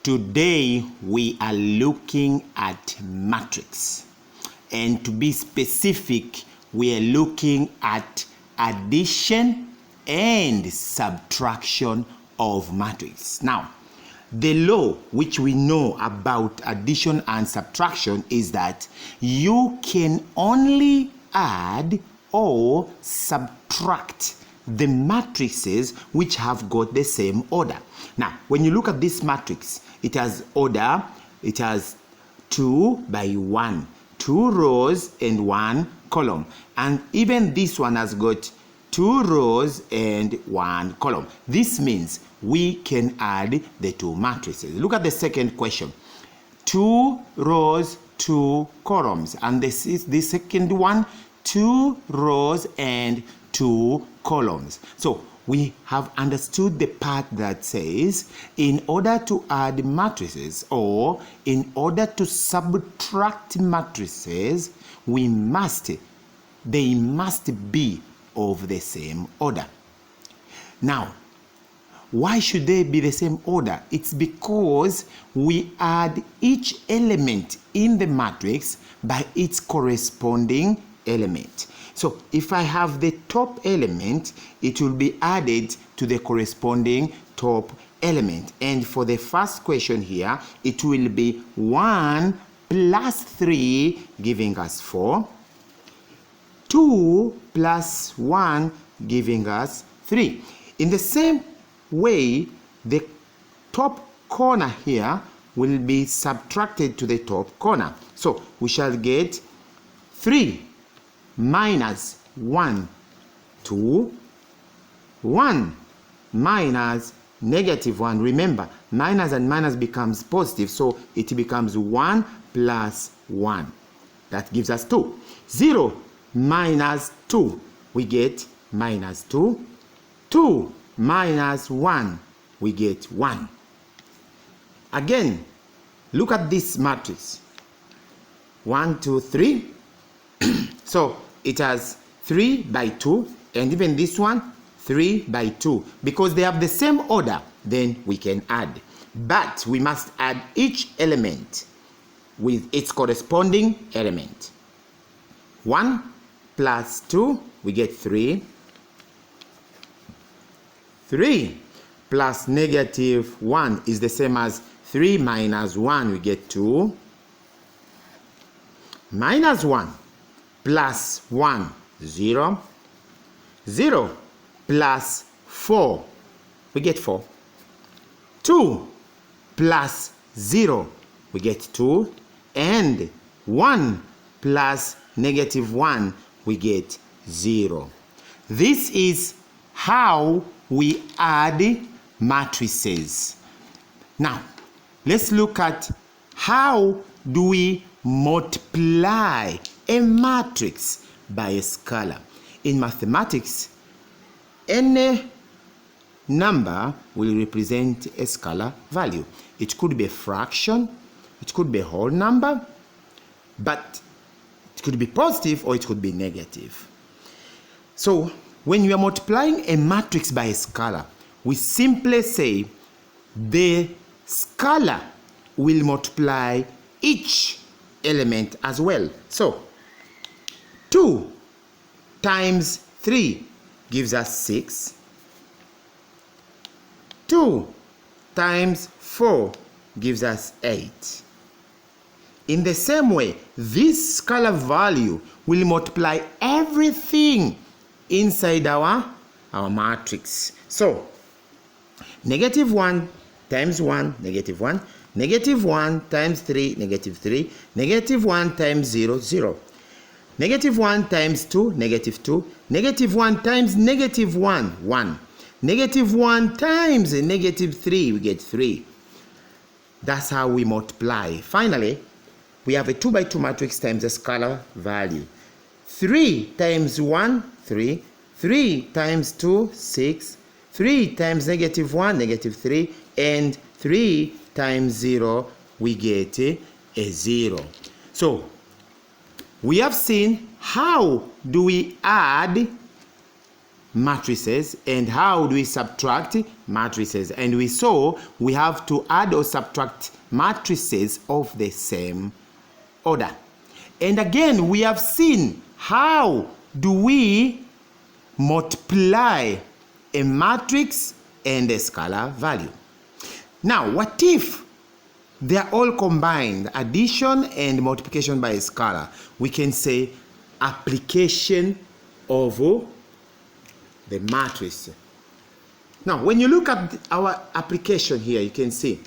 Today we are looking at matrix, and to be specific, we are looking at addition and subtraction of matrix. Now, the law which we know about addition and subtraction is that you can only add or subtract the matrices which have got the same order. Now, when you look at this matrix, it has order, it has 2 by 1, 2 rows and 1 column. And even this one has got 2 rows and 1 column. This means we can add the 2 matrices. Look at the second question. 2 rows, 2 columns. And this is the second one, 2 rows and 2 columns. So we have understood the part that says in order to add matrices or in order to subtract matrices, they must be of the same order. Now, why should they be the same order? It's because we add each element in the matrix by its corresponding element. So if I have the top element, it will be added to the corresponding top element. And for the first question here, it will be 1 plus 3 giving us 4. 2 plus 1 giving us 3. In the same way, the top corner here will be subtracted to the top corner. So we shall get 3 minus 1, 2, 1 minus negative 1. Remember, minus and minus becomes positive, so it becomes 1 plus 1. That gives us 2. 0 minus 2, we get minus 2. 2 minus 1, we get 1. Again, look at this matrix. 1, 2, 3. So it has 3 by 2, and even this one 3 by 2. Because they have the same order, then we can add. But we must add each element with its corresponding element. 1 plus 2, we get 3. 3 plus negative 1 is the same as 3 minus 1, we get 2. Minus 1 plus 1, 0. 0 plus 4, we get 4. 2 plus 0, we get 2. And 1 plus negative 1, we get 0. This is how we add matrices. Now, let's look at how do we multiply a matrix by a scalar. In mathematics, any number will represent a scalar value. It could be a fraction, it could be a whole number, but it could be positive or it could be negative. So when you are multiplying a matrix by a scalar, we simply say the scalar will multiply each element as well. So 2 times 3 gives us 6. 2 times 4 gives us 8. In the same way, this scalar value will multiply everything inside our matrix. So negative 1 times 1, negative 1. Negative 1 times 3, negative 3. Negative 1 times 0, 0. Negative 1 times 2, negative 2. Negative 1 times negative 1, 1. Negative 1 times negative 3, we get 3. That's how we multiply. Finally, we have a 2 by 2 matrix times a scalar value. 3 times 1, 3. 3 times 2, 6. 3 times negative 1, negative 3. And 3 times 0, we get a 0. So we have seen how do we add matrices. And how do we subtract matrices? And we saw we have to add or subtract matrices of the same order. And again, we have seen how do we multiply a matrix and a scalar value. Now, what if they are all combined, addition and multiplication by a scalar? We can say application of the matrix. Now, when you look at our application here, you can see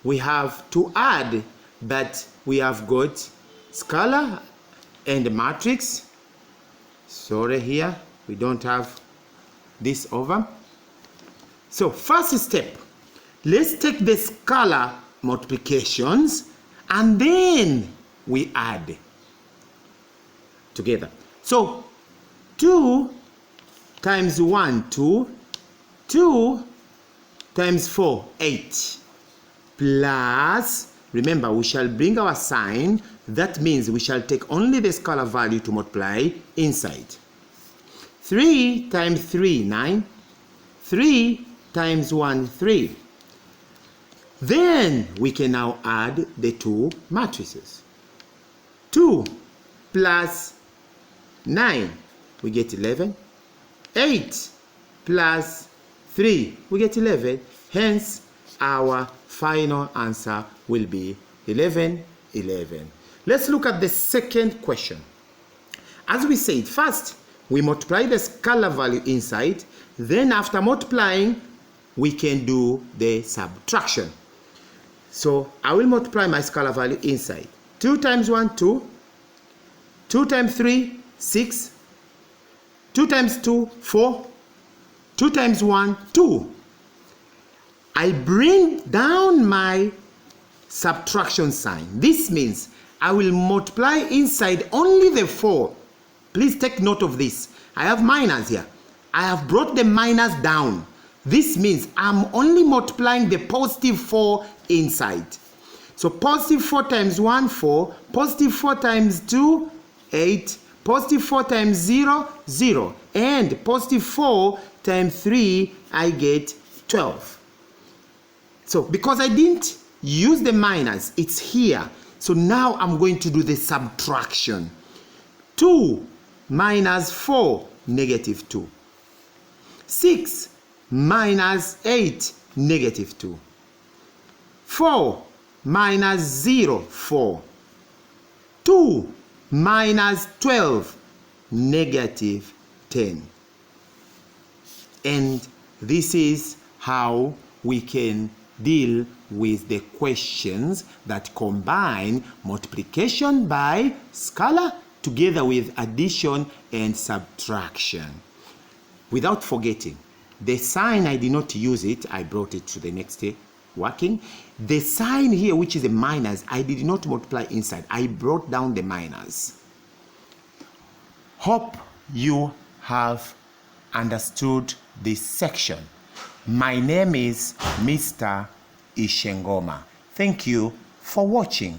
we have to add that we have got scalar and matrix. Sorry, here we don't have this over. So first step, let's take the scalar multiplications and then we add together. So 2 times 1, 2. 2 times 4, 8. Plus, remember, we shall bring our sign. That means we shall take only the scalar value to multiply inside. 3 times 3, 9. 3 times 1, 3. Then we can now add the two matrices. 2 plus 9, we get 11. 8 plus 3, we get 11. Hence, our final answer will be 11, 11. Let's look at the second question. As we said, first, we multiply the scalar value inside. Then after multiplying, we can do the subtraction. So I will multiply my scalar value inside. 2 times 1, 2. 2 times 3, 6. 2 times 2, 4. 2 times 1, 2. I bring down my subtraction sign. This means I will multiply inside only the 4. Please take note of this. I have minus here. I have brought the minus down. This means I'm only multiplying the positive 4 inside. So positive 4 times 1, 4. Positive 4 times 2, 8. Positive 4 times 0, 0. And positive 4 times 3, I get 12. So because I didn't use the minus, it's here. So now I'm going to do the subtraction. 2 minus 4, negative 2. 6 minus 8, negative 2. 4 minus 0, 4. 2 minus 12, negative 10. And this is how we can deal with the questions that combine multiplication by scalar together with addition and subtraction. Without forgetting, the sign, I did not use it. I brought it to the next day working. The sign here, which is a minus, I did not multiply inside. I brought down the minus. Hope you have understood this section. My name is Mr. Ishengoma. Thank you for watching.